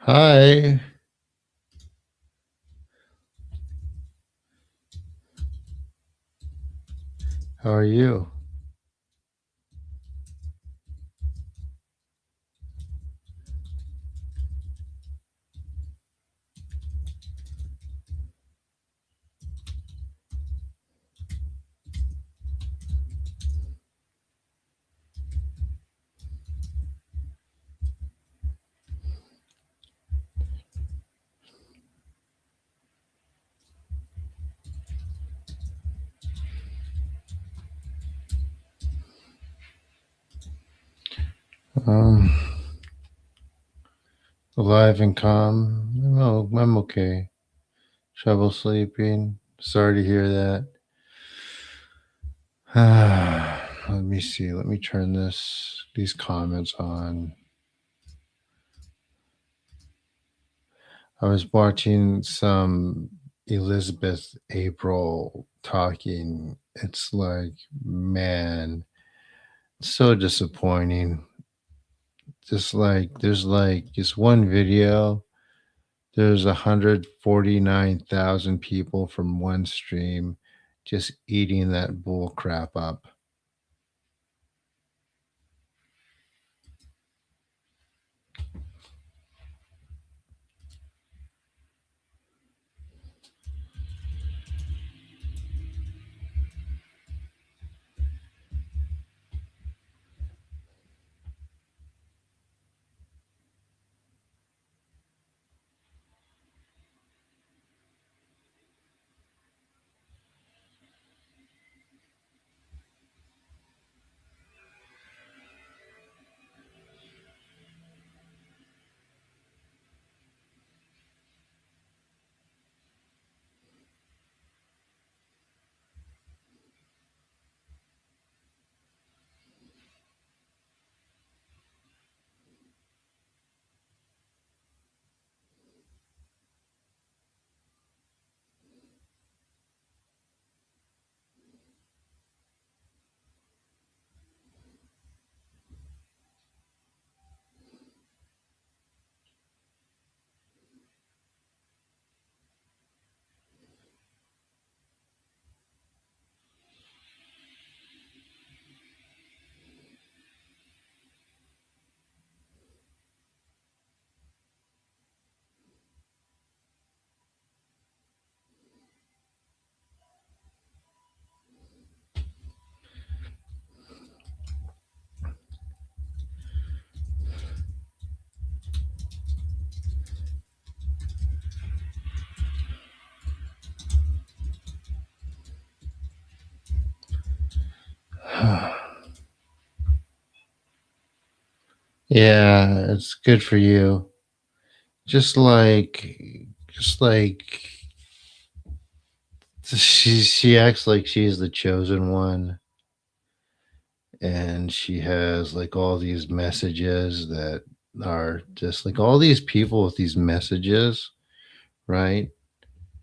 Hi, how are you? Um, Alive and calm. I'm okay. Trouble sleeping. Sorry to hear that. Let me see. Let me turn these comments on. I was watching some Elizabeth April talking. It's like, man, so disappointing. Just like there's like just one video. There's 149,000 people from one stream just eating that bull crap up. Yeah, it's good for you. Just like just like she acts like she's the chosen one, and she has like all these messages that are just like all these people with these messages, right?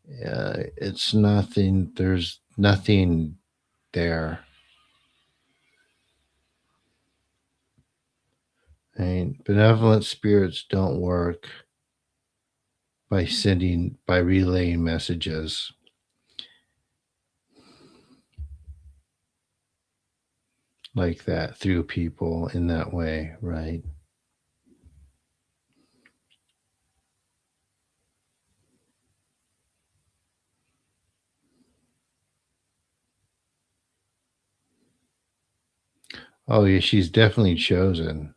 It's nothing. There's nothing there. Right? Benevolent spirits don't work by relaying messages like that through people in that way, right? Oh yeah, she's definitely chosen.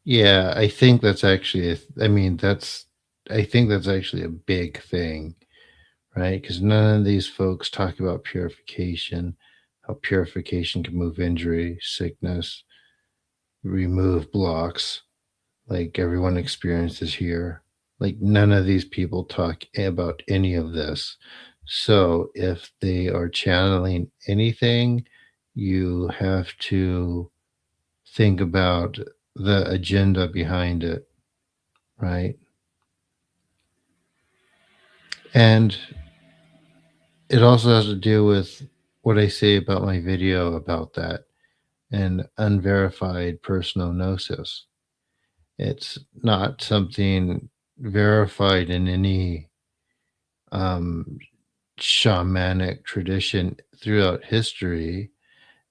Yeah, I think that's actually I mean, I think that's actually a big thing, right? Because none of these folks talk about purification, how purification can move injury, sickness, remove blocks, like everyone experiences here. Like none of these people talk about any of this. So if they are channeling anything, you have to think about the agenda behind it, right? And it also has to do with what I say about my video about that and unverified personal gnosis. It's not something verified in any um, shamanic tradition throughout history,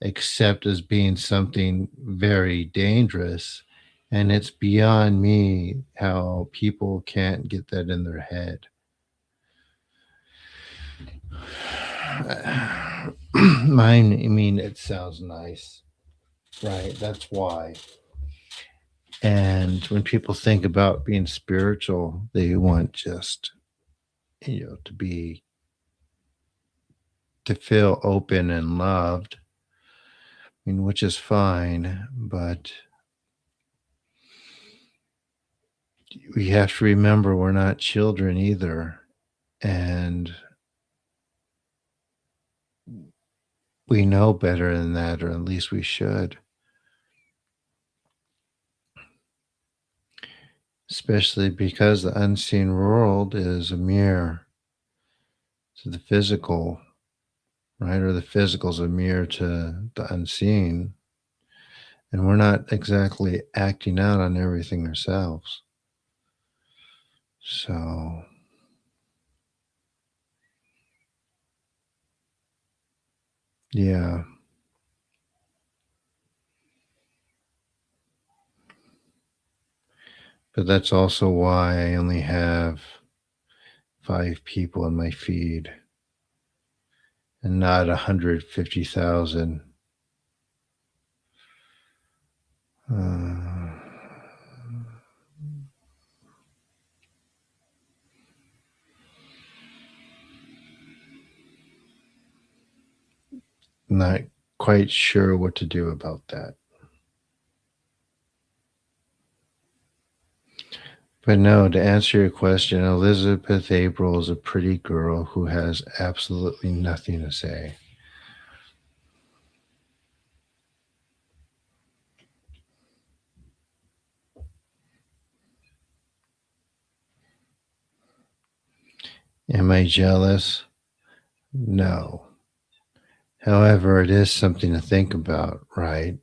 except as being something very dangerous. And it's beyond me how people can't get that in their head. Mine, I mean, it sounds nice, right? That's why. And when people think about being spiritual, they want just, to be, to feel open and loved. I mean, which is fine, but we have to remember we're not children either. And we know better than that, or at least we should, especially because the unseen world is a mirror to the physical, right? Or the physical is a mirror to the unseen. And we're not exactly acting out on everything ourselves. So, yeah. But that's also why I only have 5 people in my feed and not 150,000. Uh, not quite sure what to do about that. But no, to answer your question, Elizabeth April is a pretty girl who has absolutely nothing to say. Am I jealous? No. However, it is something to think about, right?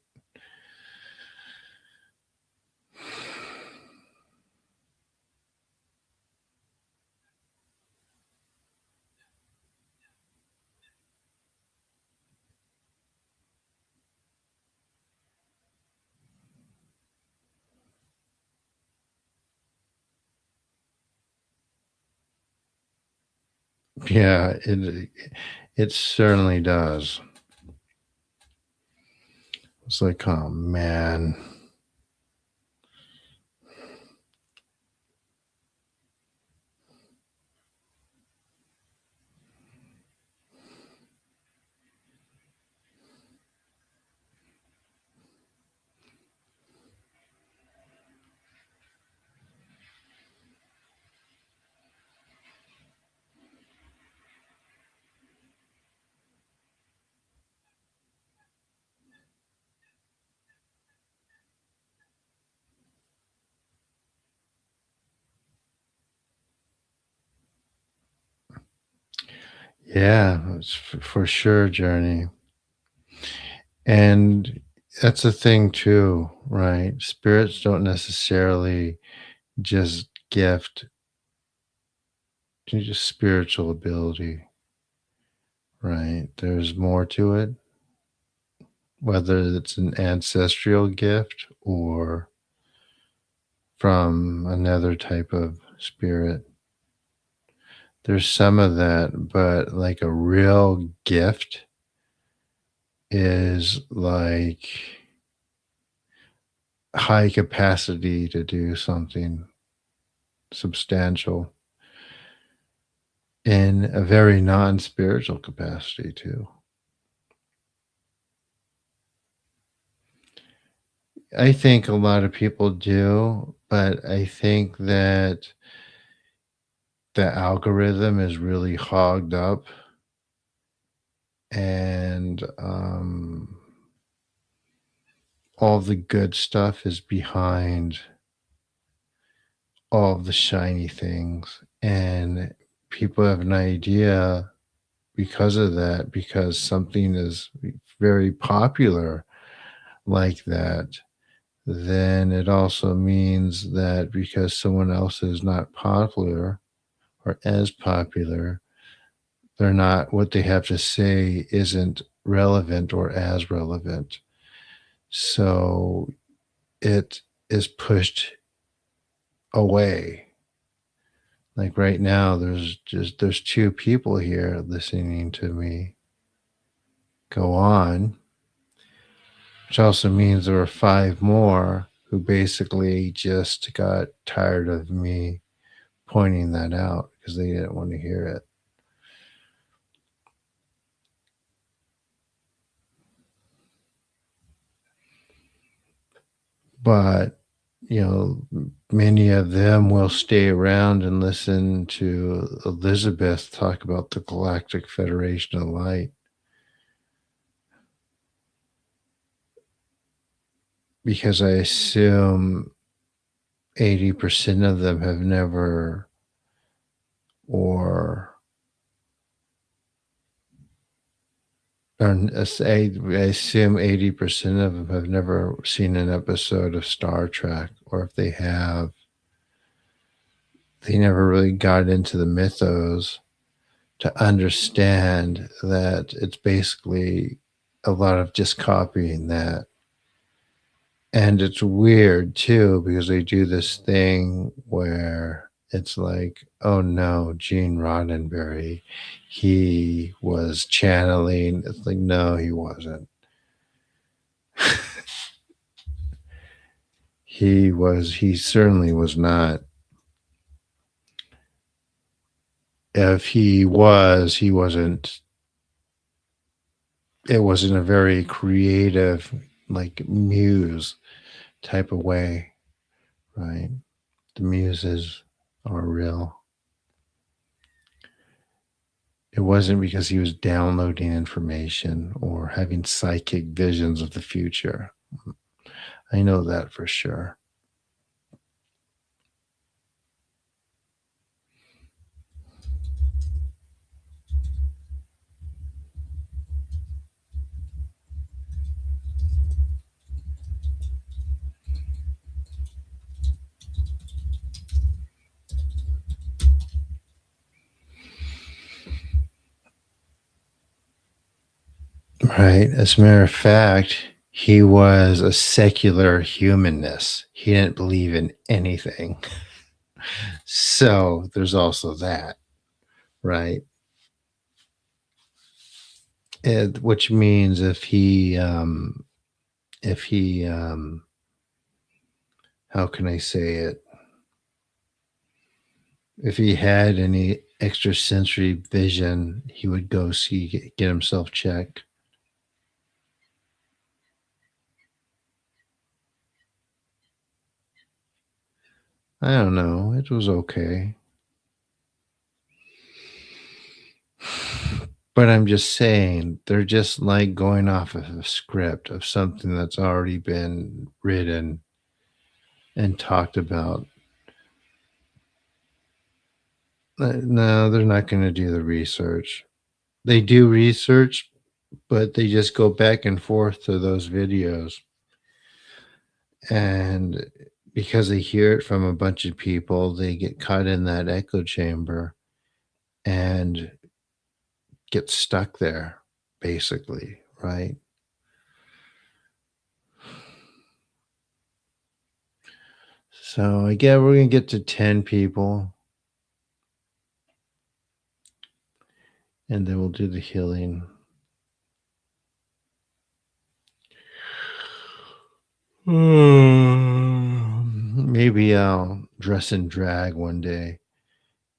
Yeah, it certainly does. It's like, oh man. Yeah, it's for sure, Journey. And that's the thing too, right? Spirits don't necessarily just gift just spiritual ability, right? There's more to it, whether it's an ancestral gift or from another type of spirit. There's some of that, but like a real gift is like high capacity to do something substantial in a very non-spiritual capacity too. I think a lot of people do, but I think that the algorithm is really hogged up, and all the good stuff is behind all of the shiny things, and people have an idea because of that, because something is very popular like that, then it also means that because someone else is not popular or as popular, they're not, what they have to say isn't relevant or as relevant. So it is pushed away. Like right now, there's two people here listening to me go on, which also means there were five more who basically just got tired of me pointing that out because they didn't want to hear it. But, many of them will stay around and listen to Elizabeth talk about the Galactic Federation of Light because I assume 80% of them have never, or I assume 80% of them have never seen an episode of Star Trek, or if they have, they never really got into the mythos to understand that it's basically a lot of just copying that. And it's weird too because they do this thing where it's like, oh no, Gene Roddenberry, he was channeling. It's like, no, he wasn't. He certainly was not. If he was, he wasn't, it wasn't a very creative, like muse type of way, right? The muses are real. It wasn't because he was downloading information or having psychic visions of the future. I know that for sure. Right. As a matter of fact, he was a secular humanist. He didn't believe in anything. So there's also that, right? Which means if he, how can I say it? If he had any extrasensory vision, he would go get himself checked. I don't know. It was okay. But I'm just saying, they're just like going off of a script of something that's already been written and talked about. No, they're not going to do the research. They do research, but they just go back and forth to those videos. And because they hear it from a bunch of people, they get caught in that echo chamber and get stuck there, basically, right? So again, we're gonna get to 10 people, and then we'll do the healing. Maybe I'll dress in drag one day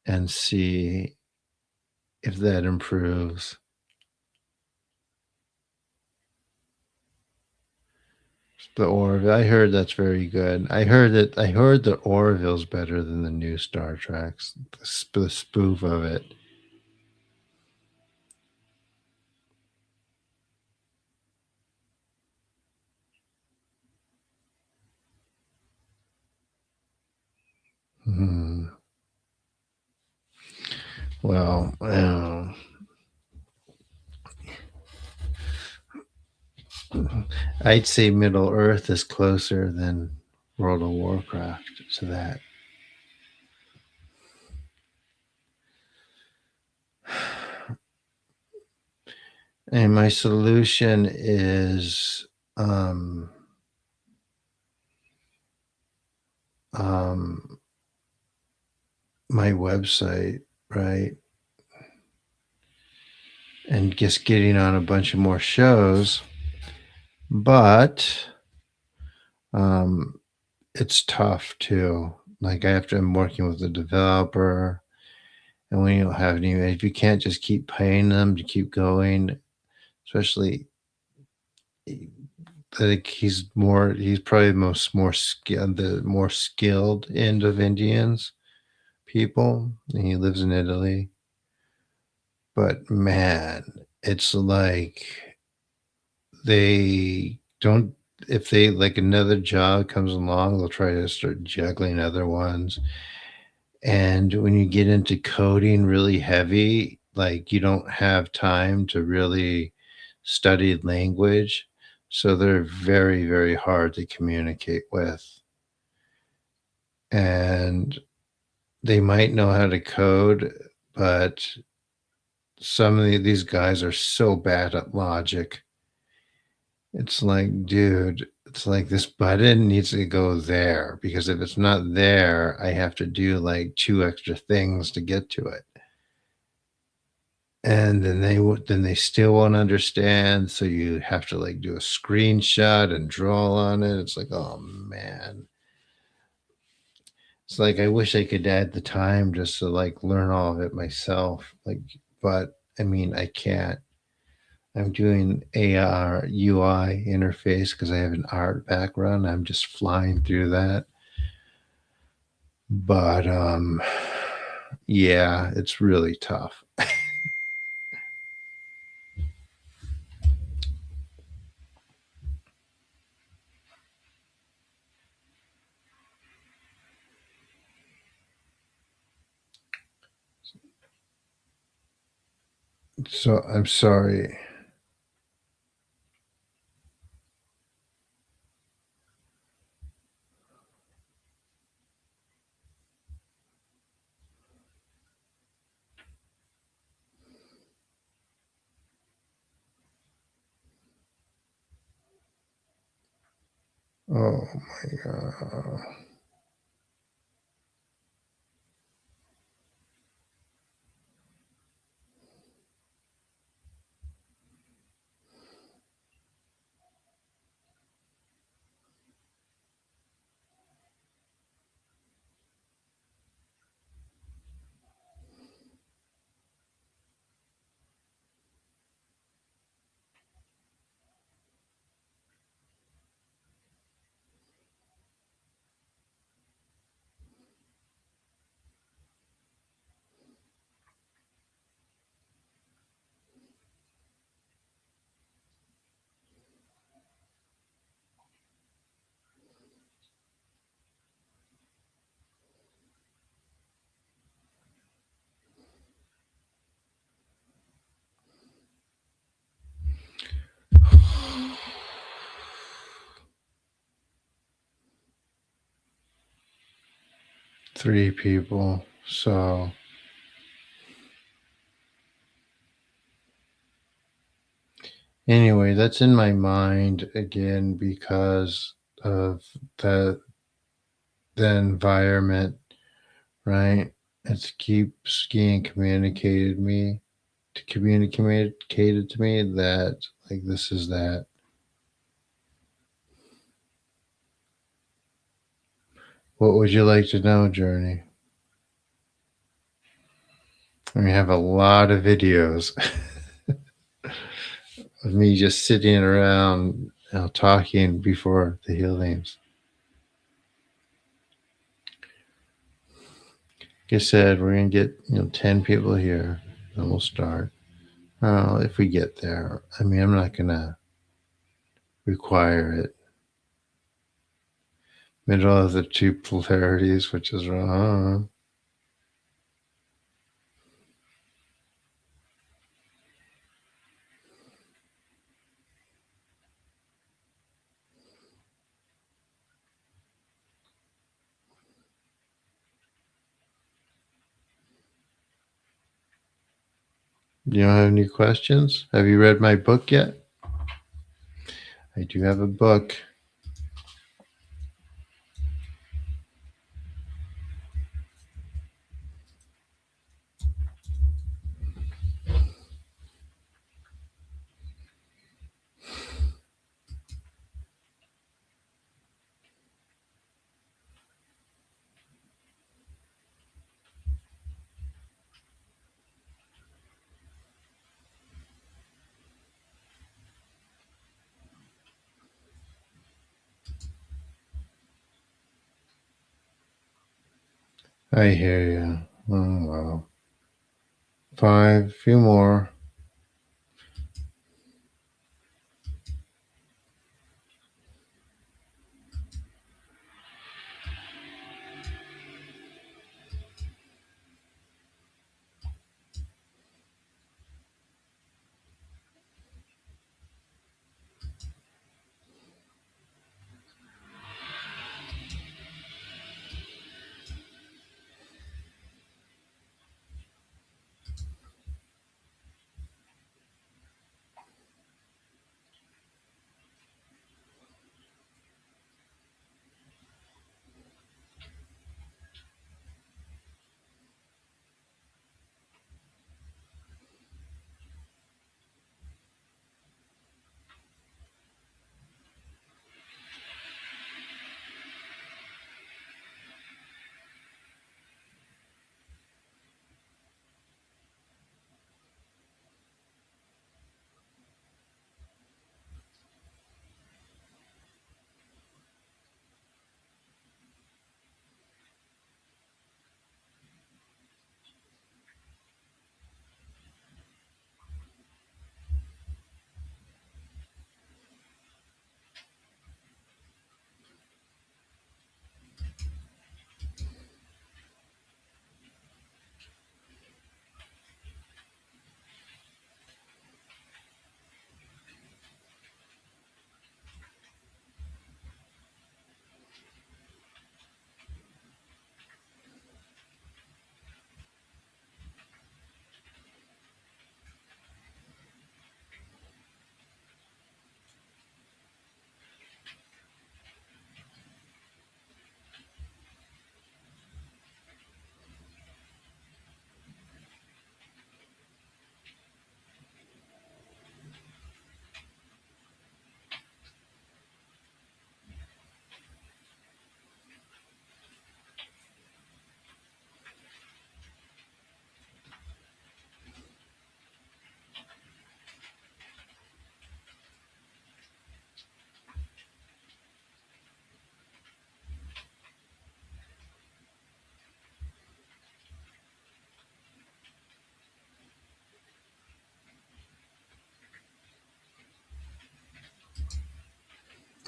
and see if that improves. The Orville, I heard that's very good. I heard the Orville's better than the new Star Treks. The spoof of it. Hmm. Well, I'd say Middle Earth is closer than World of Warcraft to that. And my solution is um, um, my website, right? And just getting on a bunch of more shows. But um, it's tough too. Like I'm working with a developer, and when you don't have any, if you can't just keep paying them to keep going, especially like he's probably the more skilled, the more skilled end of Indians people, and he lives in Italy. But man, it's like they don't, if they like another job comes along, they'll try to start juggling other ones. And when you get into coding really heavy, like you don't have time to really study language. So they're very, very hard to communicate with. And they might know how to code, but these guys are so bad at logic. It's like, dude, it's like this button needs to go there because if it's not there, I have to do like two extra things to get to it. And then they still won't understand, so you have to like do a screenshot and draw on it. It's like, oh man. It's like I wish I could add the time just to like learn all of it myself. Like, but I mean, I can't. I'm doing AR UI interface because I have an art background. I'm just flying through that. But yeah, it's really tough. So I'm sorry. Oh my god. 3 people. So anyway, that's in my mind again because of the the environment, right? It keeps getting communicated to me that like this is that. What would you like to know, Journey? We have a lot of videos of me just sitting around, talking before the healings. Like I said, we're gonna get 10 people here, then we'll start. If we get there, I mean, I'm not gonna require it. Middle of the two polarities, which is wrong. You don't have any questions? Have you read my book yet? I do have a book. I hear you. Oh, wow. 5, few more.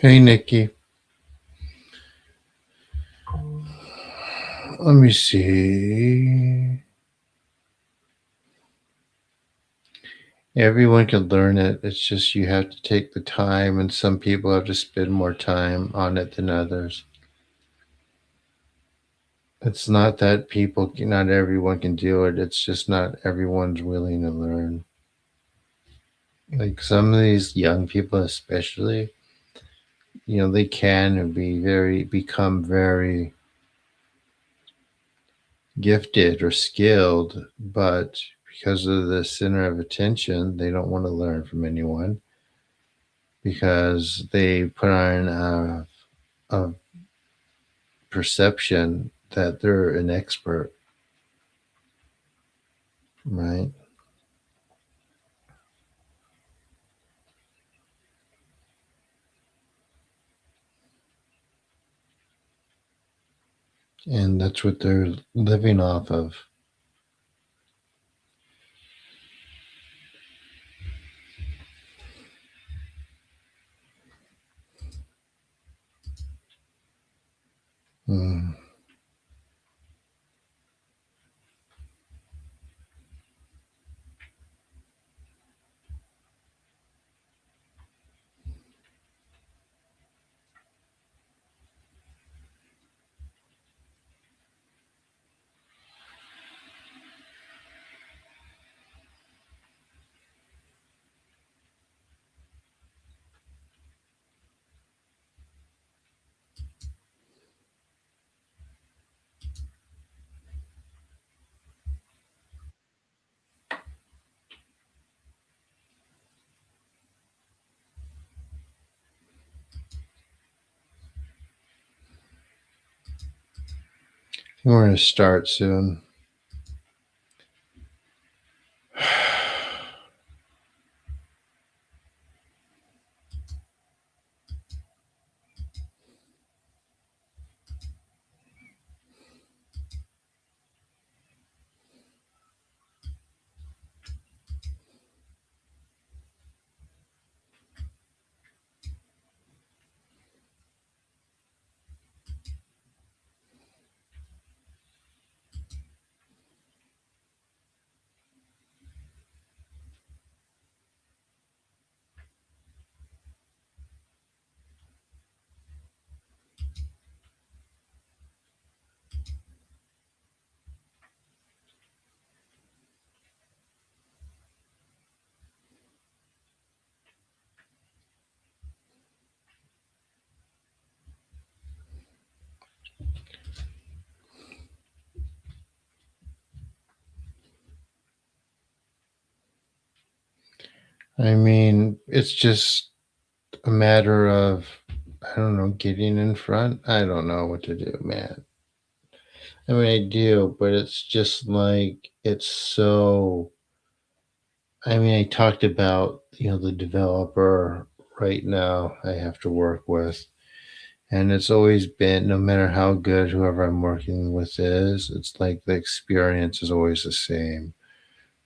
Hey, Nikki. Let me see. Everyone can learn it. It's just you have to take the time, and some people have to spend more time on it than others. It's not that not everyone can do it. It's just not everyone's willing to learn. Like some of these young people, especially, they can become very gifted or skilled, but because of the center of attention, they don't want to learn from anyone because they put on a perception that they're an expert, right? And that's what they're living off of. Mm. We're going to start soon. I mean, it's just a matter of, I don't know, getting in front. I don't know what to do, man. I mean, I do, but it's just like, it's so. I mean, I talked about, the developer right now I have to work with. And it's always been, no matter how good whoever I'm working with is, it's like the experience is always the same,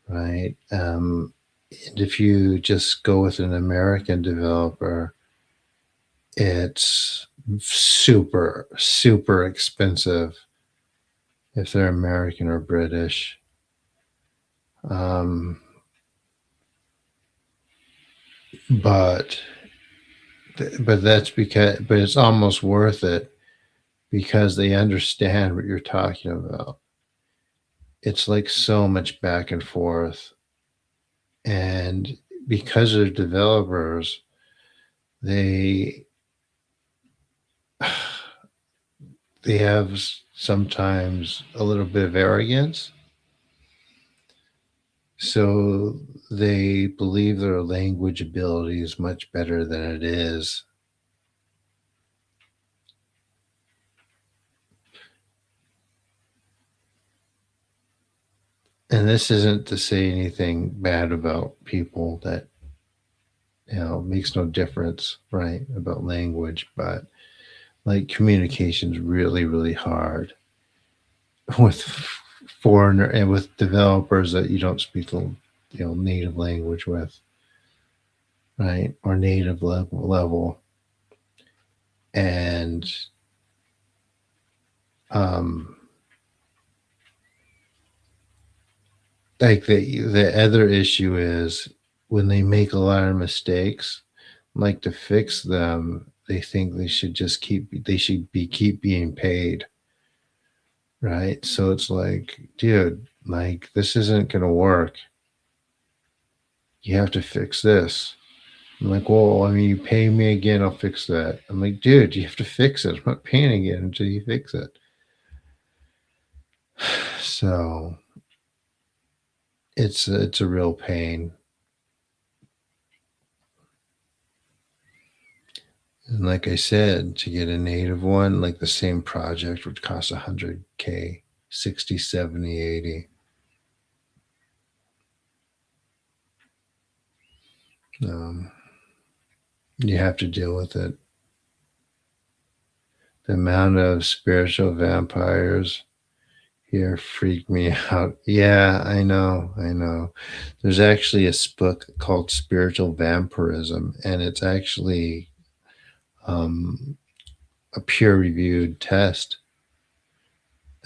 right? And if you just go with an American developer, it's super, super expensive if they're American or British. Um, but but that's because, but it's almost worth it because they understand what you're talking about. It's like so much back and forth, and because they're developers, they they have sometimes a little bit of arrogance. So they believe their language ability is much better than it is. And this isn't to say anything bad about people that, makes no difference, right, about language, but like communication's really, really hard with foreigner and with developers that you don't speak the, native language with, right, or native level. And um like the other issue is when they make a lot of mistakes, like to fix them, they think they should be keep being paid, right? So it's like, dude, like this isn't gonna work. You have to fix this. I'm like, well, I mean, you pay me again, I'll fix that. I'm like, dude, you have to fix it. I'm not paying again until you fix it. So it's a real pain. And like I said, to get a native one, like the same project would cost 100K, 60, 70, 80. Um, you have to deal with it. The amount of spiritual vampires here freak me out. Yeah, I know, I know. There's actually a book called Spiritual Vampirism, and it's actually um, a peer-reviewed test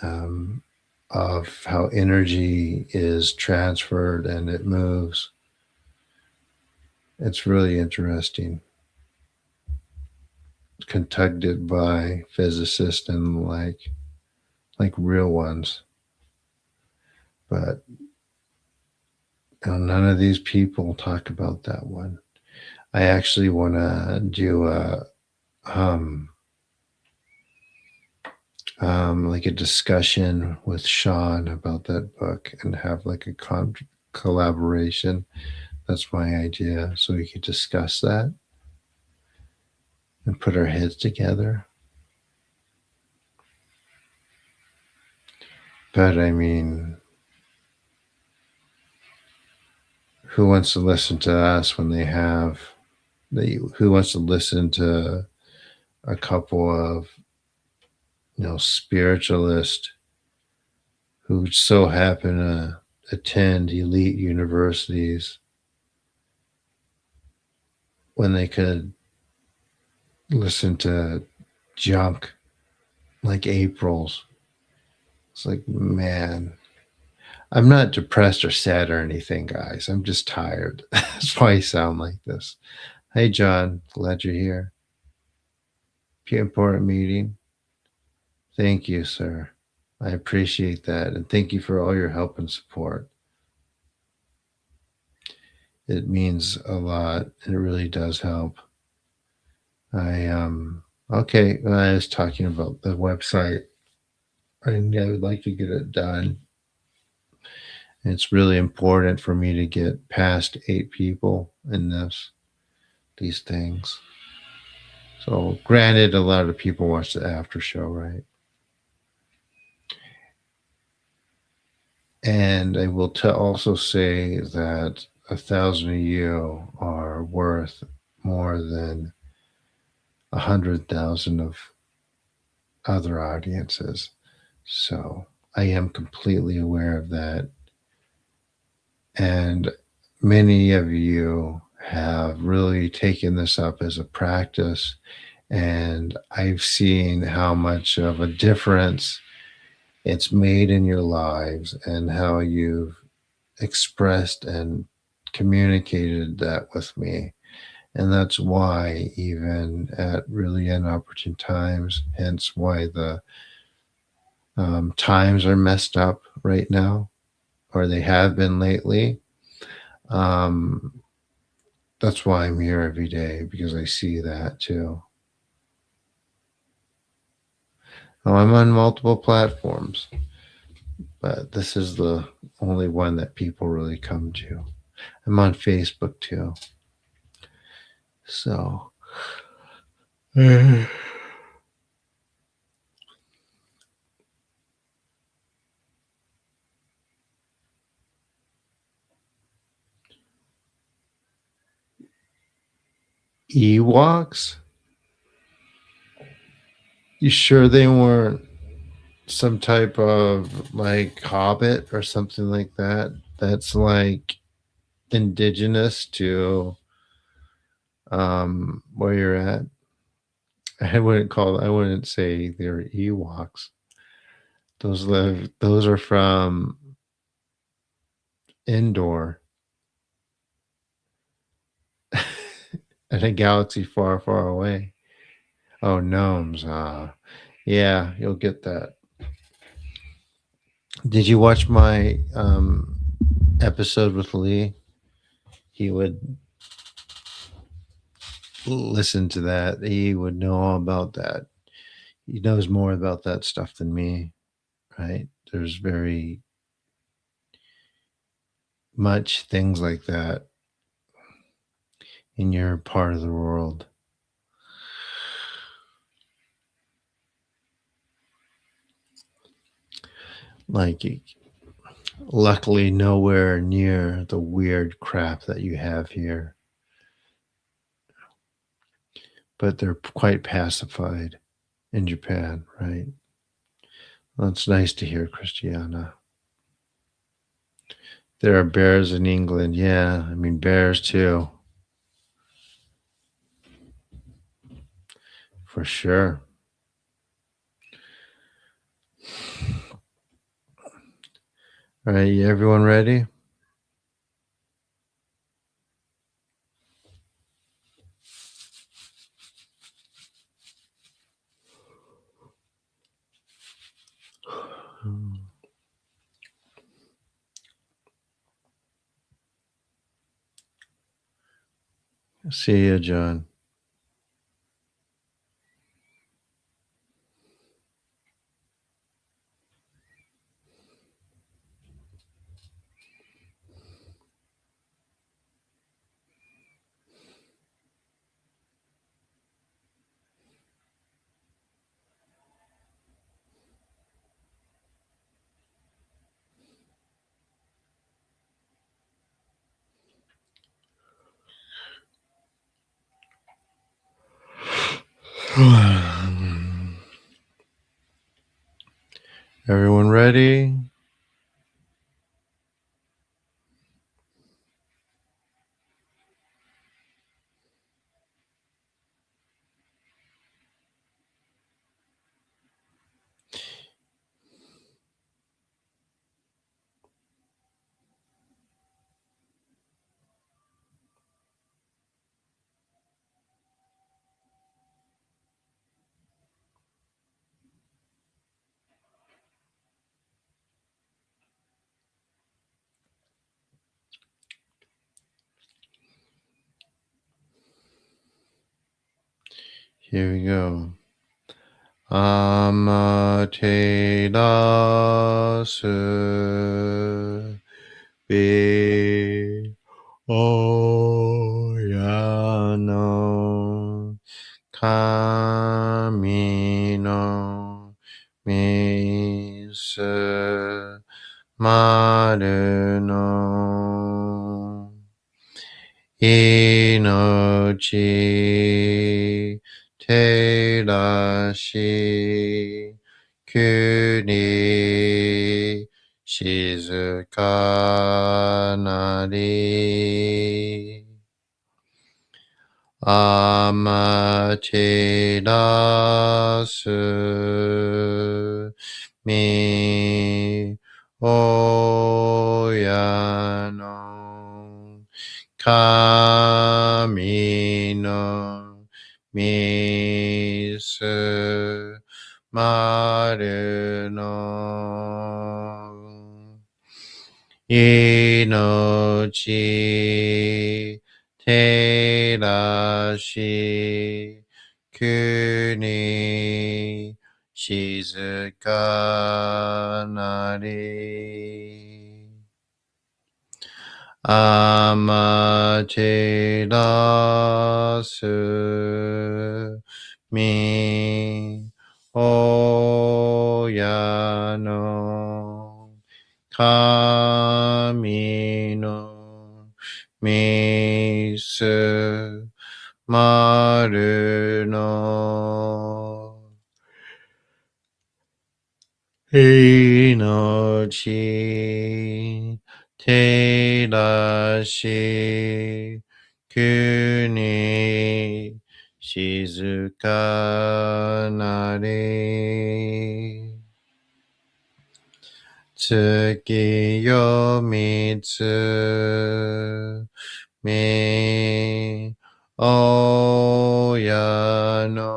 um, of how energy is transferred and it moves. It's really interesting. It's conducted by physicists and like real ones, but none of these people talk about that one. I actually want to do a um, like a discussion with Sean about that book and have like a collaboration. That's my idea. So we could discuss that and put our heads together. But I mean, who wants to listen to us when they have who wants to listen to a couple of spiritualists who so happen to attend elite universities when they could listen to junk like April's? It's like, man, I'm not depressed or sad or anything, guys. I'm just tired. That's why I sound like this. Hey, John, glad you're here. Important meeting. Thank you, sir. I appreciate that. And thank you for all your help and support. It means a lot. It really does help. Okay, I was talking about the website. I would like to get it done. It's really important for me to get past 8 people in these things. So, granted, a lot of people watch the after show, right? And I will also say that 1,000 of you are worth more than 100,000 of other audiences. So I am completely aware of that. And many of you have really taken this up as a practice. And I've seen how much of a difference it's made in your lives and how you've expressed and communicated that with me. And that's why, even at really inopportune times, hence why the times are messed up right now, or they have been lately. Um, that's why I'm here every day, because I see that too. Oh, I'm on multiple platforms, but this is the only one that people really come to. I'm on Facebook too. So, Ewoks? You sure they weren't some type of like hobbit or something like that? That's like indigenous to where you're at. I wouldn't say they're Ewoks. Those are from Endor in a galaxy far, far away. Oh, gnomes. Yeah, you'll get that. Did you watch my episode with Lee? He would listen to that. He would know all about that. He knows more about that stuff than me, right? There's very much things like that in your part of the world. Like, luckily, nowhere near the weird crap that you have here. But they're quite pacified in Japan, right? Well, it's nice to hear, Christiana. There are bears in England. Yeah, I mean, bears too. For sure. All right, everyone ready? See you, John. Everyone ready? Here we go. Amaterasu be oyano kami no misu maru no inochi terashi kuni shizukanari amaterasu mi oyano kami no misu maru no inochi terashi kuni shizukanari amaterasu mi oyano kami no misu maru no inochi terashi kuni shizukanari tsuki yo mitsu mi oyano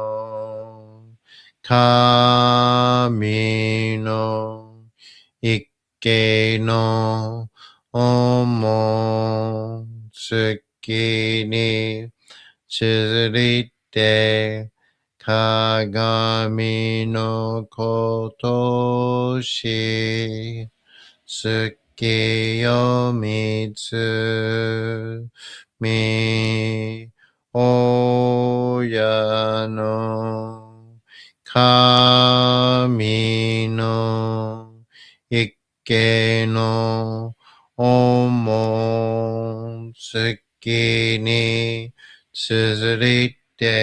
kami no ikke no omo tsuki ni tsurite kagami no koto shi tsuki yo mitsu mi oyano kami no ikke no omo tsuki ni tsurite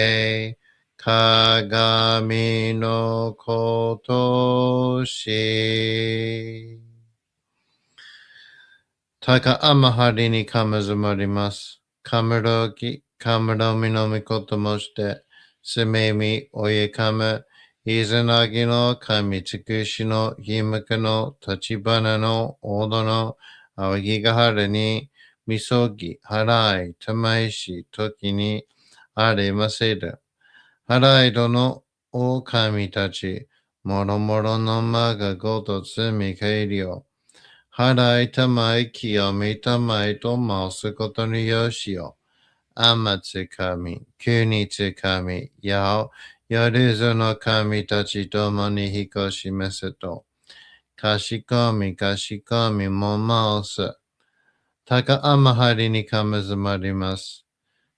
kagami no koto shi Taka amahari ni kamazumarimasu. Kamaroki, kamaromi no mikoto moshite, sumemi oyekama, izanagi no kamitsukushi no himaka no tachibana no odo no awagigahara ni misogi, harai, tamaishi, toki ni aremaseru. Harai do no o kami tachi, moro moro no maga goto tsumi kairio. Harai tamai kiyomi tamai to masu koto ni yoshi yo. Amatsu kami, kunitsu kami, yao, yoruzu no kami tachi domo ni hikoshi meseto. Kashikomi, kashikomi mo maosu. Taka amahari ni kamazumarimasu.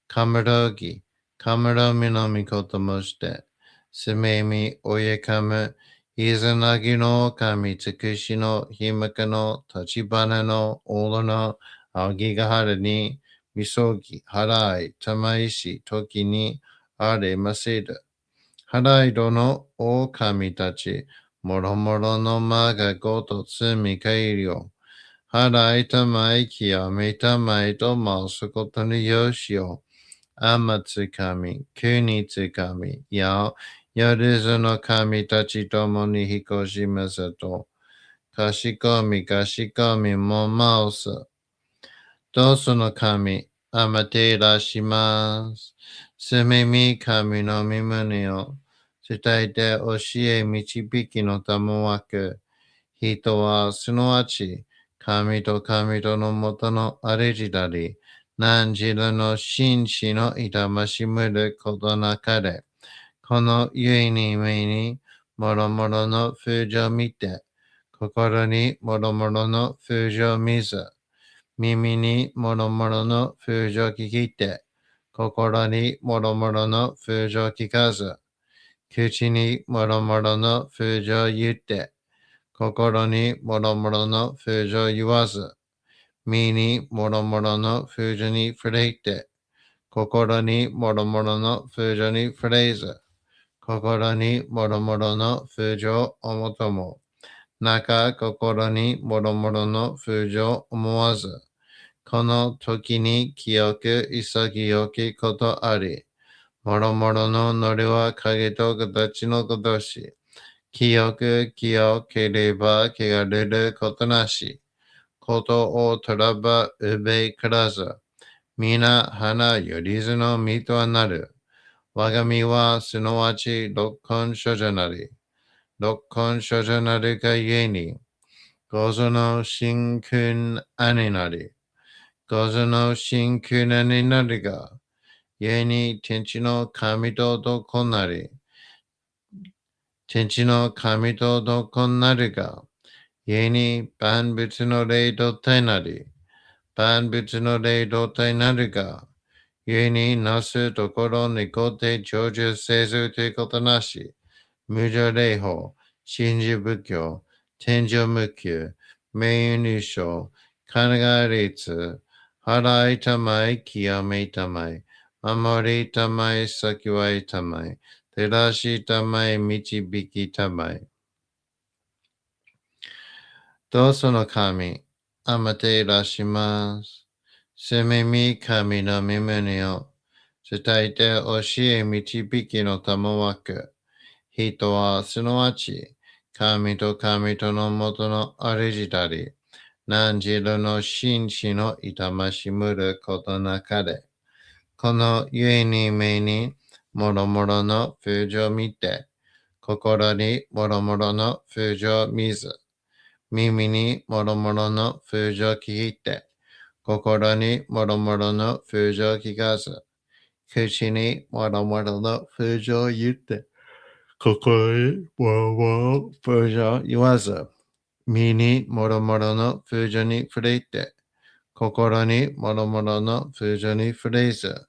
Kamarogi, kamaromi no mikoto moshite. Sumemi oyekama, izanagi no kami tsukushi no himaka no tachibana no odo no aogigahara ni misogi, harai, tamaishi, toki ni aremaseru. 腹色の狼たち、もろもろの魔がごと積み返りを。腹痛まい極めたまいと申すことによしよう。天つかみ、国つかみ、や夜ずの神たちともに引こしますと。かしこみかしこみもまおす。どうその神、あまていらします。すみみ神の身胸を、伝えて教え導きのたもわく、人はすなわち、神と神とのもとのあれじだり、何時らの紳士の痛ましむることなかれ、このゆいにめに、もろもろの風情見て、心にもろもろの風情見ず、耳にもろもろの風情聞きて、心にもろもろの風情聞かず、口にもろもろの風情言って、心にもろもろの風情言わず、身にもろもろの風情に触れて、心にもろもろの風情に触れず、心にもろもろの風情をもとも、中心にもろもろの風情思わず、この時に清く潔きことあり、もろもろののりは影と形のことし、清く清ければ汚れることなし、ことをとらばうべからず、皆花よりずの身とはなる。我が身はすなわち六根所じゃなり、六根所じゃなるがゆえに、ごぞの真君兄なり、ごぞの真君兄なりが、ゆえに天地の神とどこなり、天地の神とどこなるが、ゆえに万物の霊と体なり、万物の霊と体なるが、故になすところにこて成就せずということなし、無常霊法、真珠仏教、天上無休、名誉入賞、金が律、払いたまい、清めたまい、守りたまい、先はいたまい、照らしたまい、導きたまい。どうその神、あまていらします。すみみ神の身胸を、伝えて教え導きのたもわく、人はすなわち、神と神とのもとのありじたり、何時らの紳士の痛ましむることなかれ、このゆえに目に、もろもろの風情見て、心にもろもろの風情見ず、耳にもろもろの風情聞いて、心にもろもろの風情聞かず、口にもろもろの風情言って、心にもろもろ風情言わず、身にもろもろの風情に触れて、心にもろもろの風情に触れず、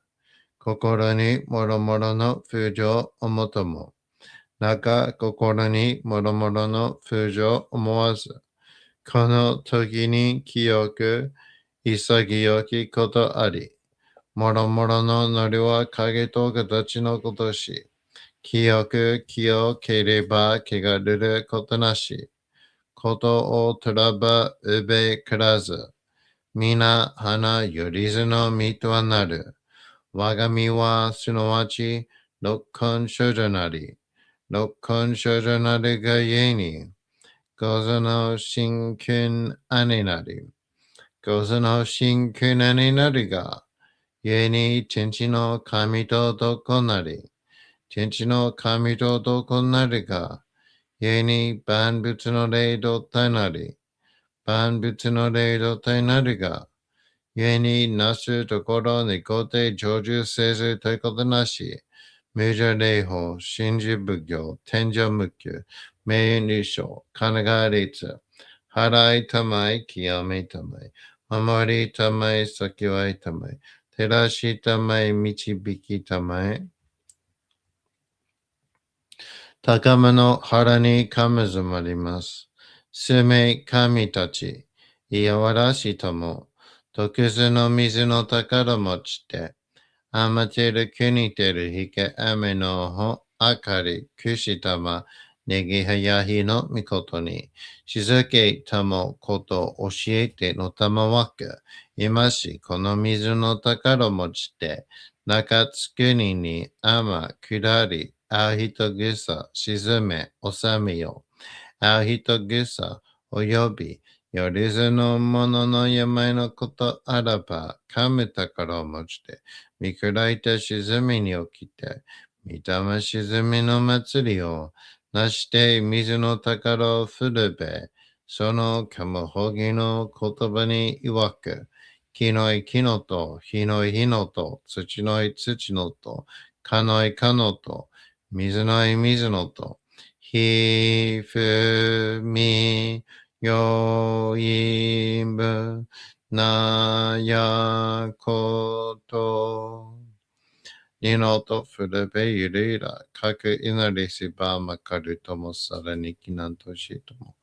心にもろもろの風情をもとも、中心にもろもろの風情思わず、この時に清く潔きことあり、もろもろののりは影と形のことし、清く清ければ汚れることなし、ことをとらばうべからず、皆花よりずの身とはなる。我が身はすなわち六根所女なり、六根所女なるがゆえに、ごぞの真君兄なり、ごぞの真君兄なるが、故に天地の神とどこなり、天地の神とどこなるが、故に万物の霊と体なり、万物の霊と体なるが、故になすところにこて成就せずということなし、無常霊法、真珠仏教、天上無休、名誉入賞、金が律、払いたまい、清めたまい、守りたまい、先はいたまい、照らしたまい、導きたまい。高間の腹にかむずまります。すめ神たち、いやわらしとも、特殊の水の宝持ちて、あまてる国てるひけ雨のほ、あかり、くしたま、ねぎはやひのみことに、しずけたもこと教えてのたまわく、いまし、この水の宝持ちて、中つくにに、あま、くらり、あひとぐさ、沈め、おさめよ。あひとぐさ、および、よりずのものの病のことあらば、かむ宝を持ちて、見下いた沈みに起きて、御霊沈みの祭りをなして水の宝を振るべ、そのかむほぎの言葉に曰く、木のい木のと、火のい火のと、土のい土のと、かのいかのと、水のい水のと、ひふみよいぶなやこと。ニノとフルベユリラ、各祈りしばまかるともさらにきなんとしとも。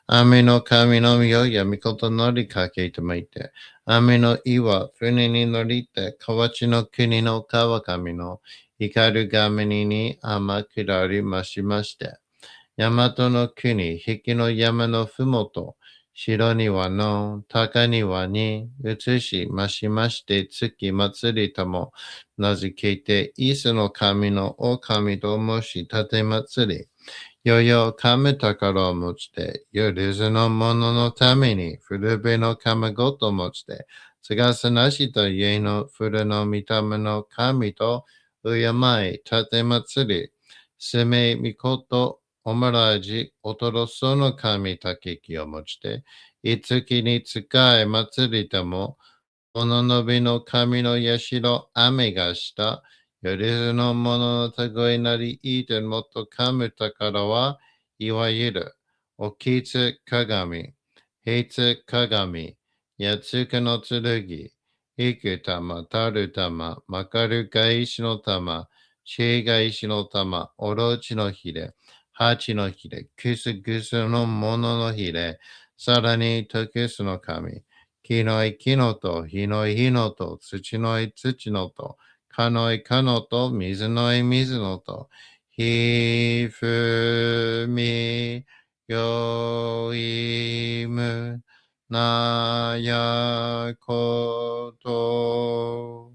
雨の神の御よやみことのりかけてまいて、雨の岩、船に乗りて、河内の国の川上の光る画面に天下りましまして、大和の国、引きの山のふもと、白庭の高庭に移しましまして月祭りとも名付けて、イスの神の狼と申し立て祭り、よよ噛む宝を持ちて、よるずの者のために古べの鎌ごと持ちて、すがすなしと家の古の御霊の神と敬い立て祭り、すめみこと、おもらじ、おとろその神竹きを持ちて、いつきに使え祭りとも、おののびの神の社、雨がした、よりずのもののたごいなり、いてもっとかむ宝は、いわゆる、おきつ鏡、平つ鏡、やつくの剣、いく玉、たる玉、まかるが石の玉、しえが石の玉、おろちのひれ、はちのひれ、くすぐすのもののひれ、さらにとくすの神、木のい木のと、火のい火のと、土のい土のと、かのいかのと、水のい水のと、ひふみよいむなやこと。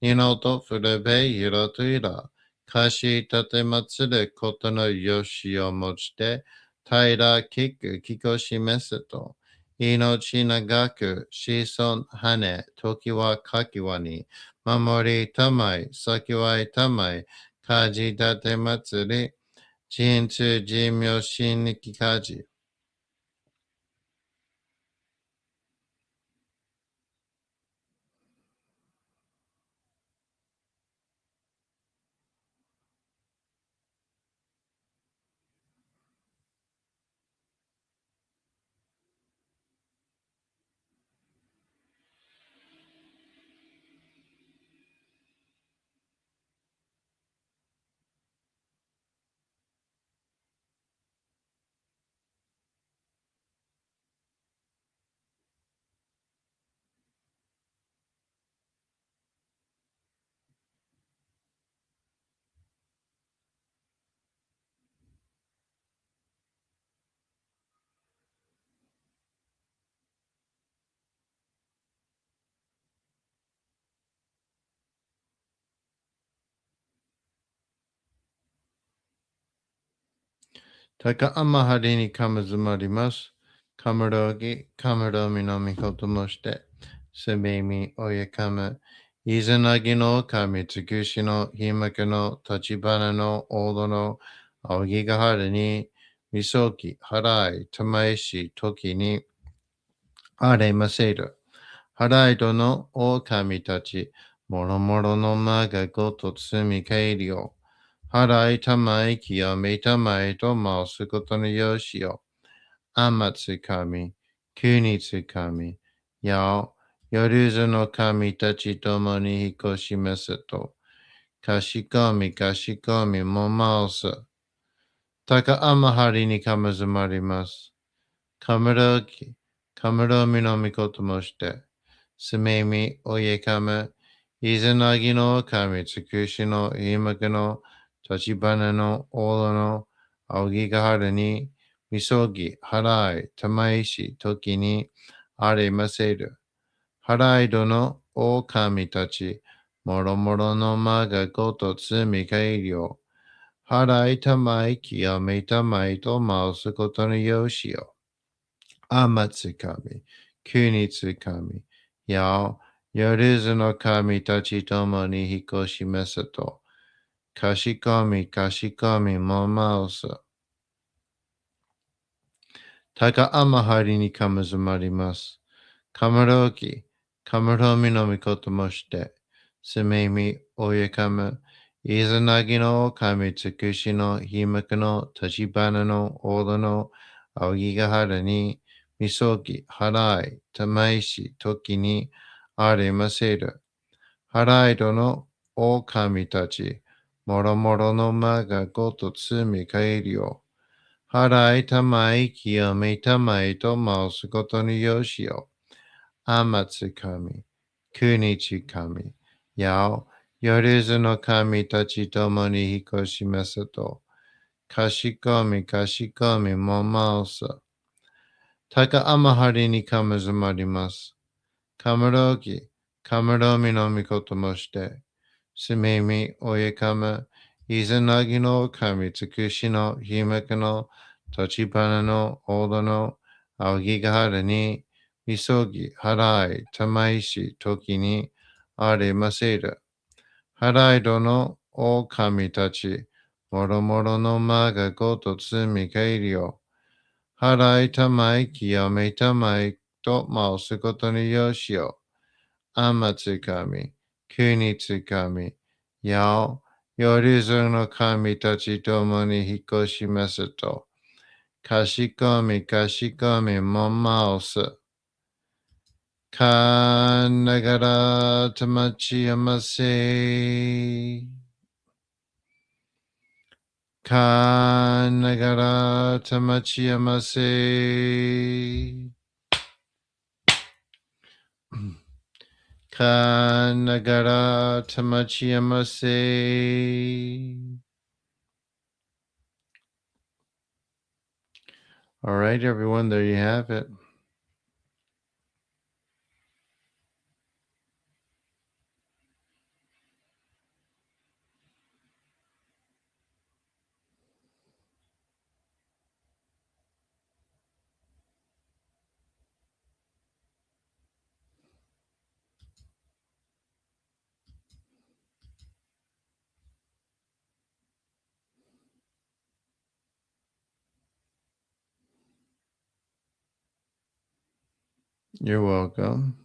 にのとふれべいらといら、かしたてまつることのよしをもちて、平らきくきこしめすと、命長く子孫羽、時はかきわに、守りたまい、先はいたまい、かじたてまつり、人通寿命心にきかじ。高天はりにかむずまります。かむろぎ、かむろみのみこともして、すべみおやかむ、いずなぎの神つくしのひまけの立花のおどのあぎがはりに、みそき、はらい、たまいし、ときに、あれませる。はらいとの狼たち、もろもろのまがごと積み帰りを、払いたまい清めたまいと申すことのよしよ。天つ神、国つ神、やお、夜ずの神たちともに引こしますと、かしこみかしこみも申す。たかあまはりにかむずまります。かむろき、かむろみのみこともして、すめみおyeかむ、いずなぎの神つくしのいまくの立花の大野の仰ぎが春に、みそぎ、払い、玉石、時に、ありませる。払いどの狼たち、もろもろの間がごとつみ返りを、払いたまい清めたまいと回すことのよしよ。天つかみ、国つかみ、やお、夜ずの神たちともに引っ越しますと、かしこみかしこみも回す。高天はりにかむずまります。かむろうき、かむろみのみこともして、すめみ、おゆかむ、いずなぎの神つくしのひむくの立花のおどのあぎがはるに、みそぎ、はらい、たまいし、ときにありませる。はらいどの狼たち、もろもろの間がごとつみかえりよ。払いたまい清めたまいと回すことによしよ。天つ神、国ち神、やお、夜ずの神たちともに引っ越しますと、かしこみかしこみも回す。高天はりにかむずまります。かむろき、かむろみのみこともして、すめみおえかむ、いずなぎの神つくしのひめくの立花のおどのあぎがはるに、みそぎ、はらい、たまいし、ときにありませる。はらいどのお神たち、もろもろの間がごとつみかえりよ。はらいたまい、清めたまいと回すことによしよ。天つかみ、国つかみ、やお、夜ずの神たちともに引っ越しますと、かしこみかしこみも回す。かながらたまちやませ。かながらたまちやませ。かながらたまちやませ。All right, everyone, there you have it. You're welcome.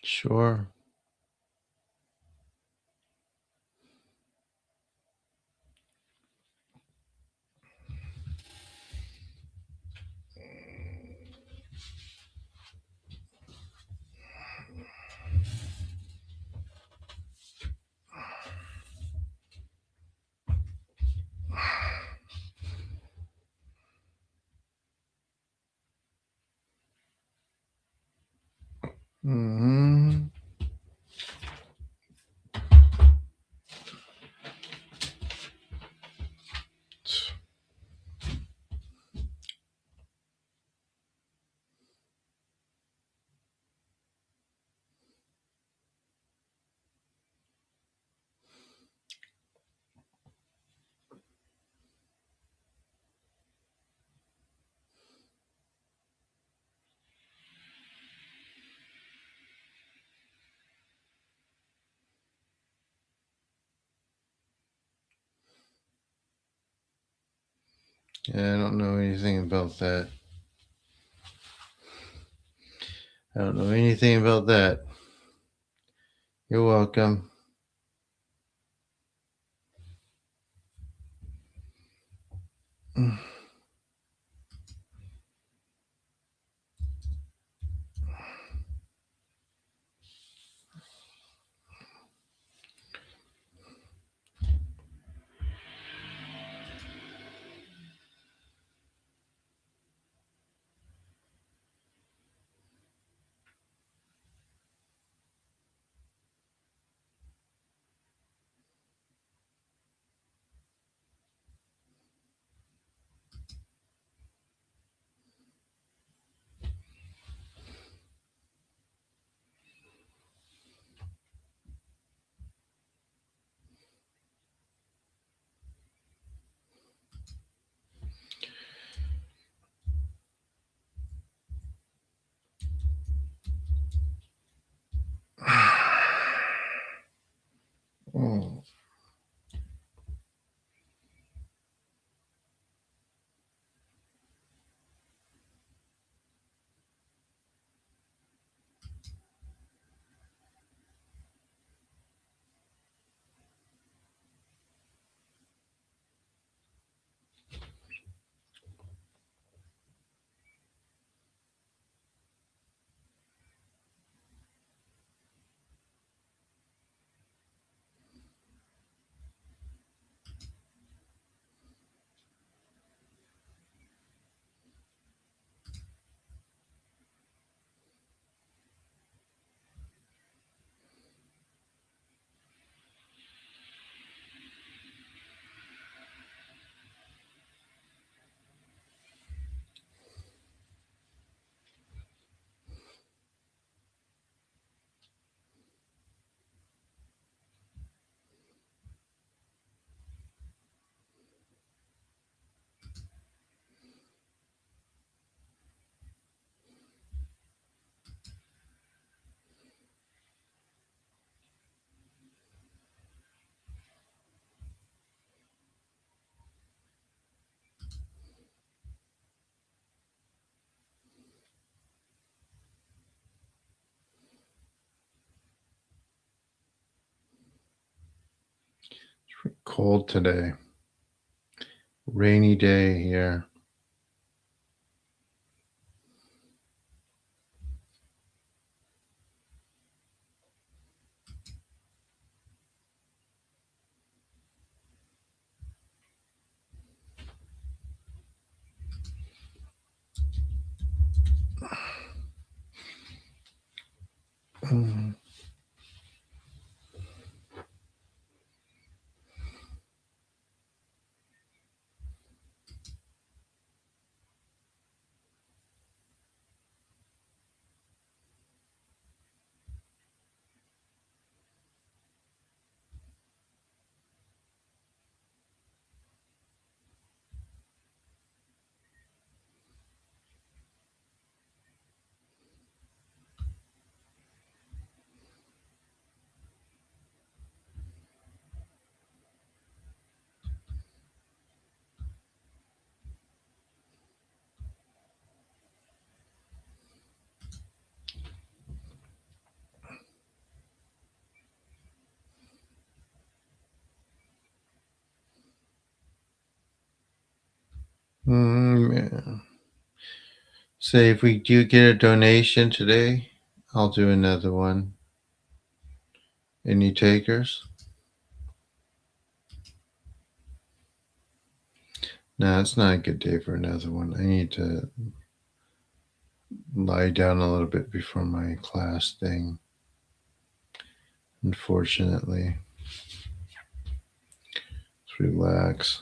Sure. Hmm. Yeah, I don't know anything about that. I don't know anything about that. You're welcome. Mm. Cold today. Rainy day here. Mm. Yeah. Say if we do get a donation today, I'll do another one. Any takers? No, it's not a good day for another one. I need to lie down a little bit before my class thing. Unfortunately, let's relax.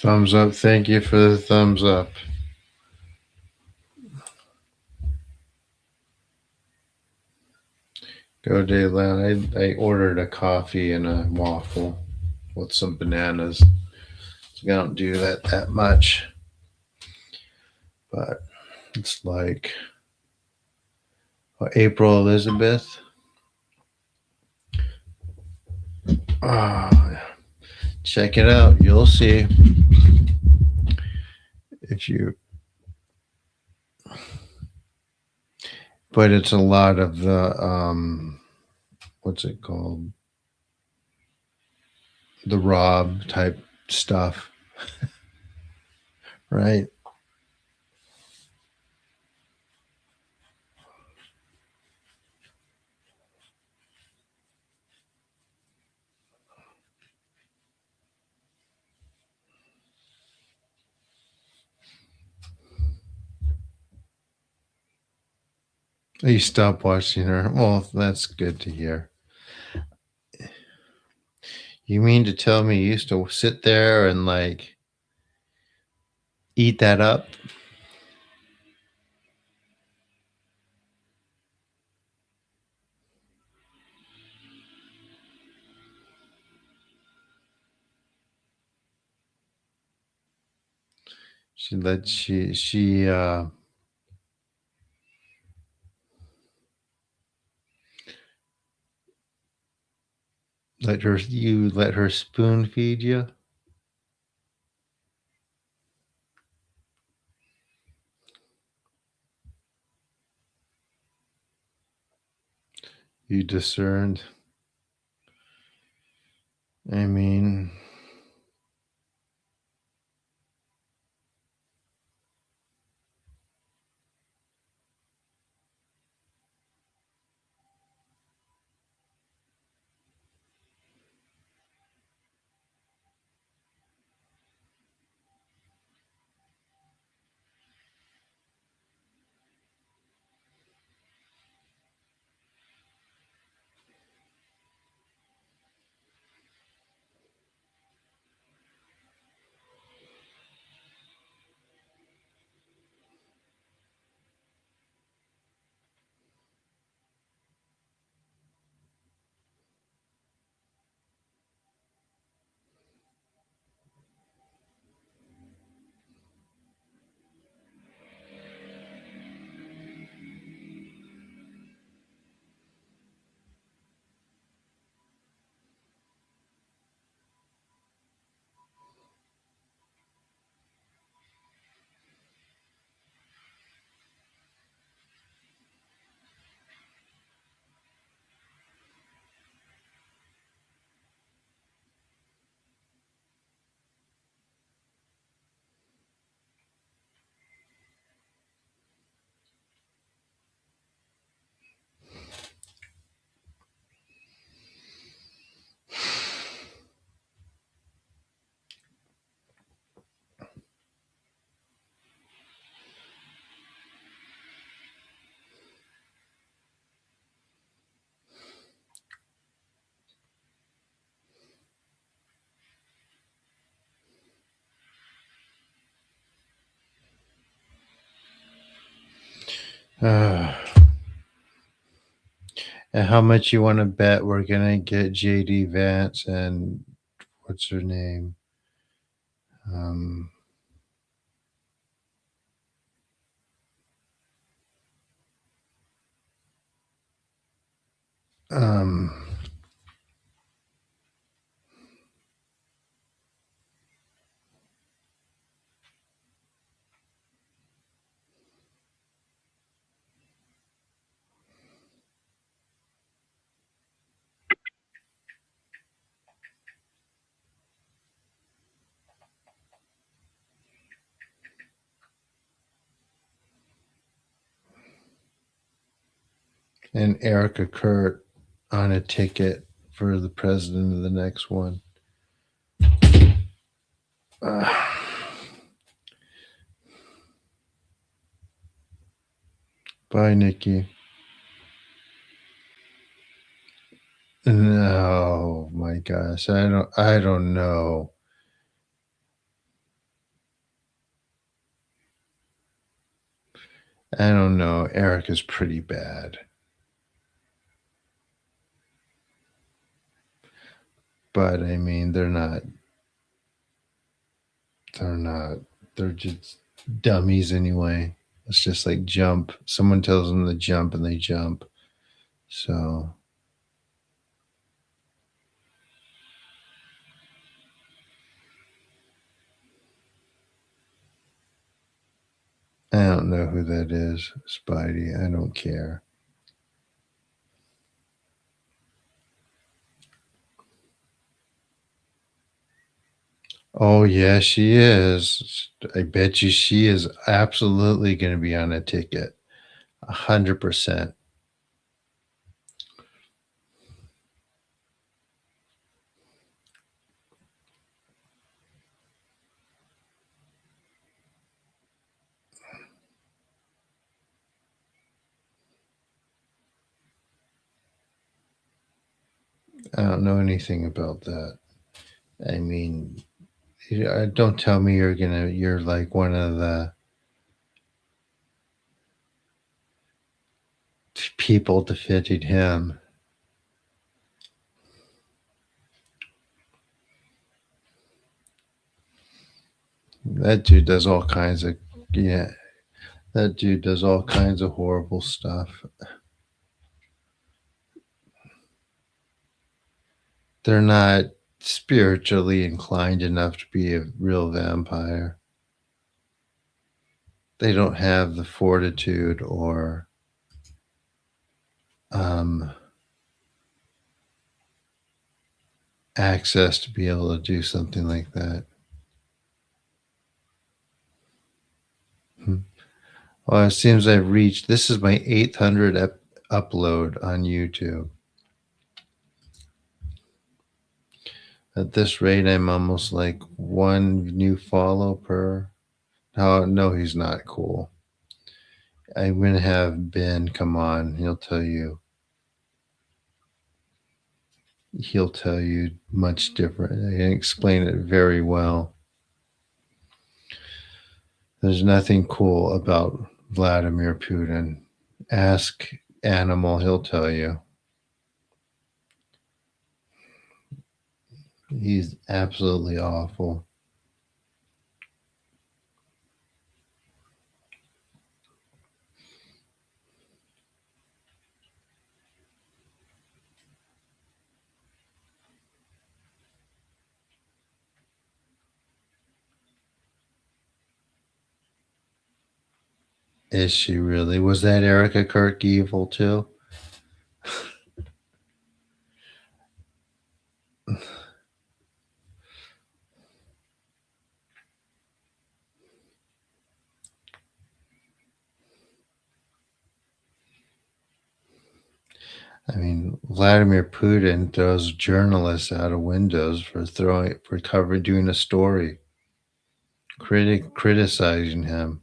Thumbs up. Thank you for the thumbs up. Go Dayland. I ordered a coffee and a waffle with some bananas. I don't do that much, but it's like April Elizabeth. Oh, check it out. You'll see if you. But it's a lot of the what's it called? The Rob type stuff, right? You stopped watching her. Well, that's good to hear. You mean to tell me you used to sit there and like eat that up? She let her spoon feed you. You discerned. I mean, and how much you want to bet we're gonna get JD Vance and what's her name? Um, um, and Erica Kurt on a ticket for the president of the next one. Bye, Nikki. No, my gosh, I don't know. I don't know. Erica's pretty bad. But I mean, they're not, they're just dummies anyway. It's just like jump. Someone tells them to jump and they jump. So I don't know who that is, Spidey. I don't care. Oh, yeah, she is. I bet you she is absolutely going to be on a ticket. 100%. I don't know anything about that. I mean, don't tell me you're like one of the people defending him. That dude does all kinds of, yeah, that dude does all kinds of horrible stuff. They're not spiritually inclined enough to be a real vampire. They don't have the fortitude or um, access to be able to do something like that. Hmm. Well, it seems I've reached. This is my 800 upload on YouTube. At this rate, I'm almost like one new follow per. Oh, no, he's not cool. I'm going to have Ben come on. He'll tell you much different. I explain it very well. There's nothing cool about Vladimir Putin. Ask Animal, he'll tell you. He's absolutely awful. Is she really? Was that Erica Kirk evil too? I mean, Vladimir Putin throws journalists out of windows for cover doing a story, criticizing him.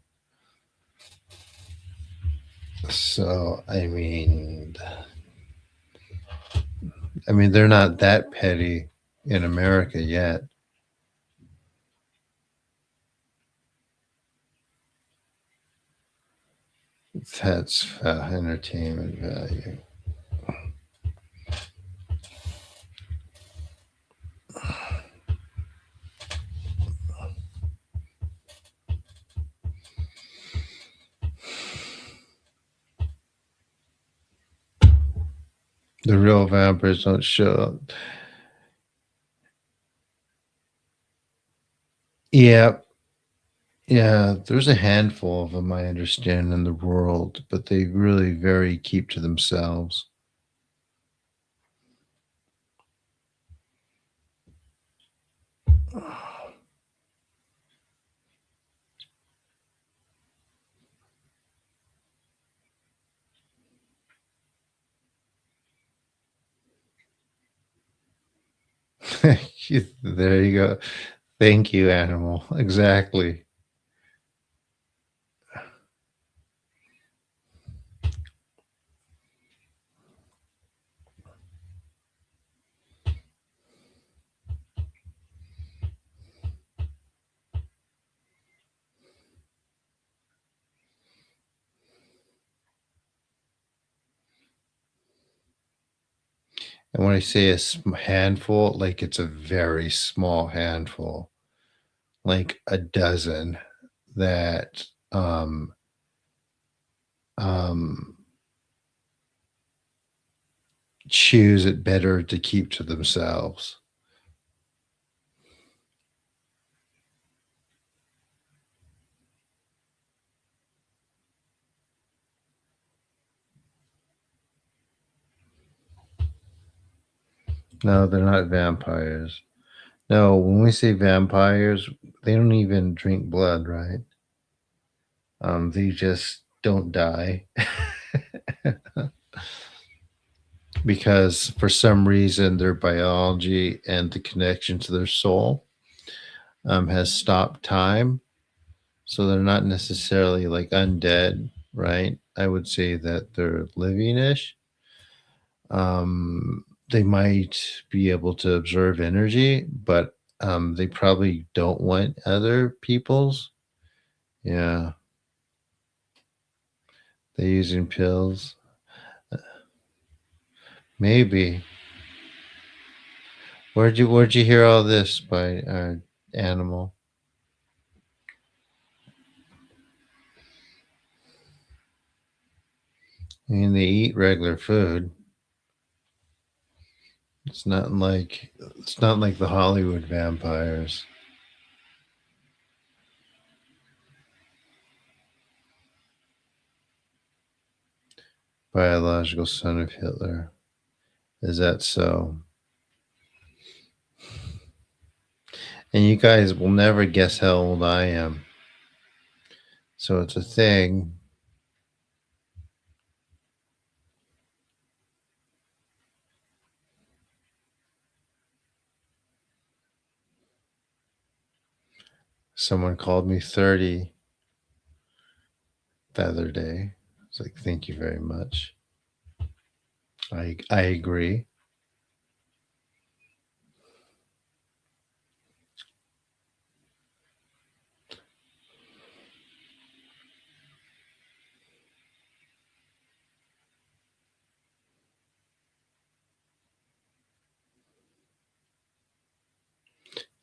So I mean, they're not that petty in America yet. That's entertainment value. The real vampires don't show up. Yeah, yeah. There's a handful of them I understand in the world, but they really very keep to themselves. There you go. Thank you, Animal. Exactly. And when I say a handful, like it's a very small handful, like a dozen that um, choose it better to keep to themselves. No, they're not vampires. No, when we say vampires, they don't even drink blood, right? They just don't die because for some reason their biology and the connection to their soul has stopped time. So they're not necessarily like undead, right? I would say that they're living ish. They might be able to observe energy, but they probably don't want other people's. Yeah, they're using pills. Maybe. Where'd you hear all this by Animal? I mean, they eat regular food. It's not like the Hollywood vampires. Biological son of Hitler. Is that so? And you guys will never guess how old I am. So it's a thing. Someone called me 30 the other day. It's like, thank you very much. I agree.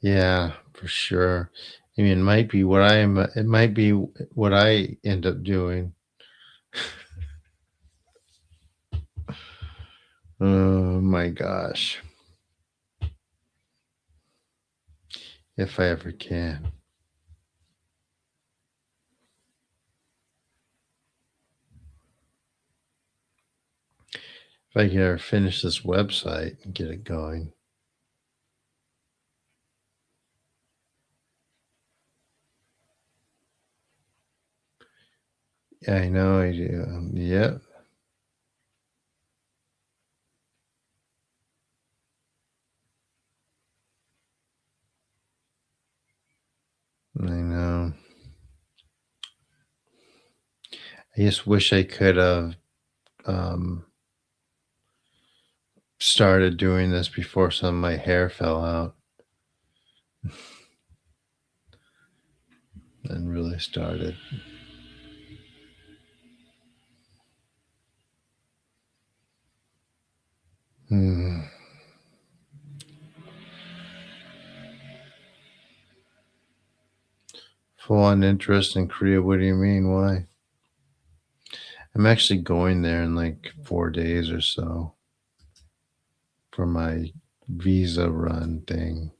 Yeah, for sure. I mean, it might be what I am. It might be what I end up doing. Oh my gosh. If I ever can. If I can ever finish this website and get it going. Yeah, I know I do. Yeah, I know. I just wish I could have um, started doing this before some of my hair fell out and really started. Hmm. Full on interest in Korea. What do you mean? Why? I'm actually going there in like 4 days or so for my visa run thing.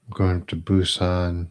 I'm going to Busan.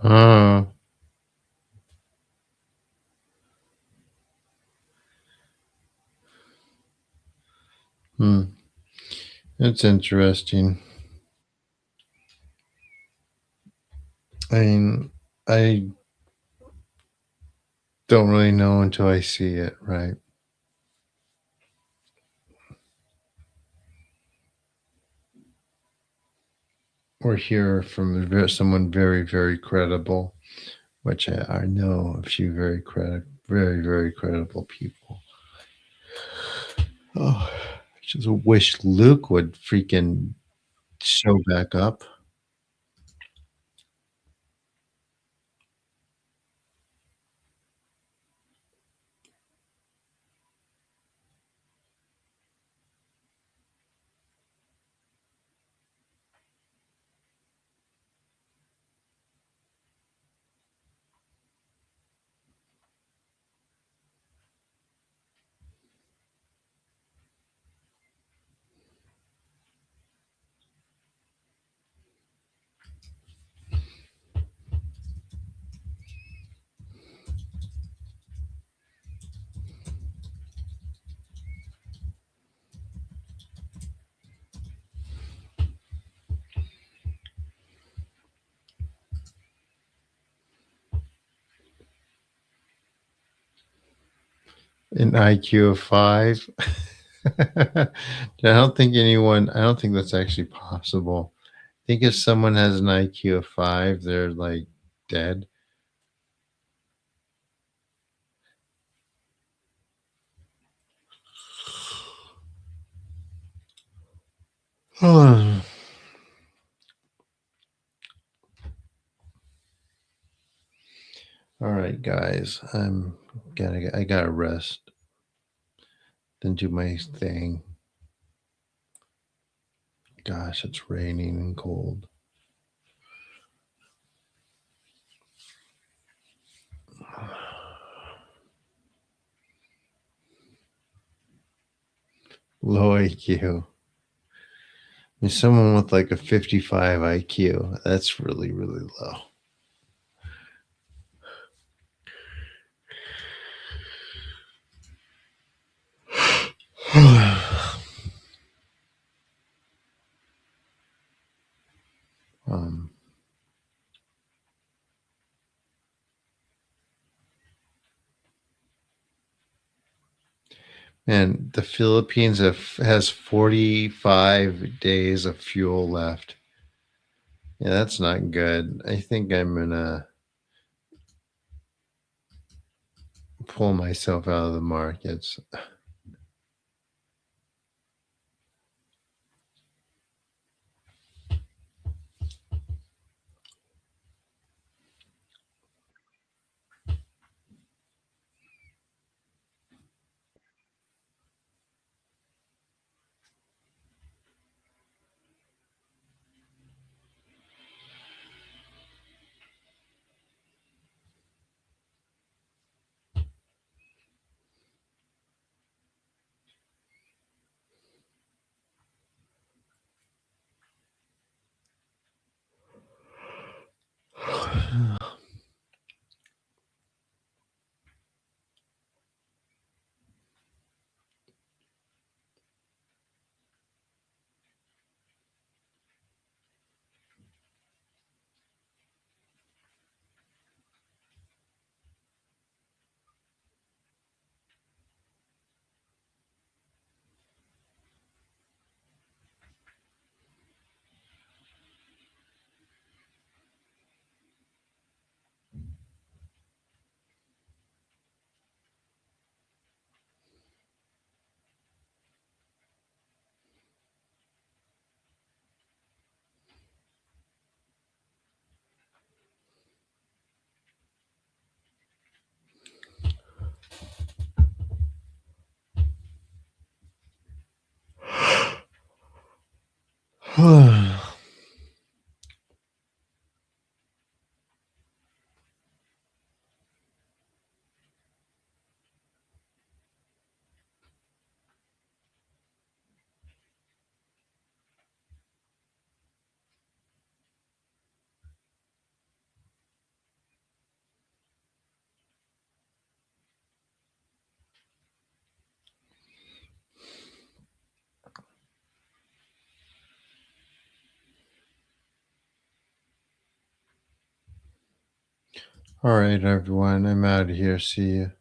Oh, hmm. That's interesting. I mean, I don't really know until I see it, right? Or hear from someone very, very credible, which I know a few very, very credible people. Oh, I just wish Luke would freaking show back up. An IQ of 5. I don't think that's actually possible. I think if someone has an IQ of 5, they're, like, dead. Alright, guys, I gotta rest, then do my thing. Gosh, it's raining and cold. Low IQ. I mean, someone with, like, a 55 IQ, that's really, really low. Um, and the Philippines has 45 days of fuel left. Yeah, that's not good. I think I'm gonna pull myself out of the markets. All right, everyone. I'm out of here. See you.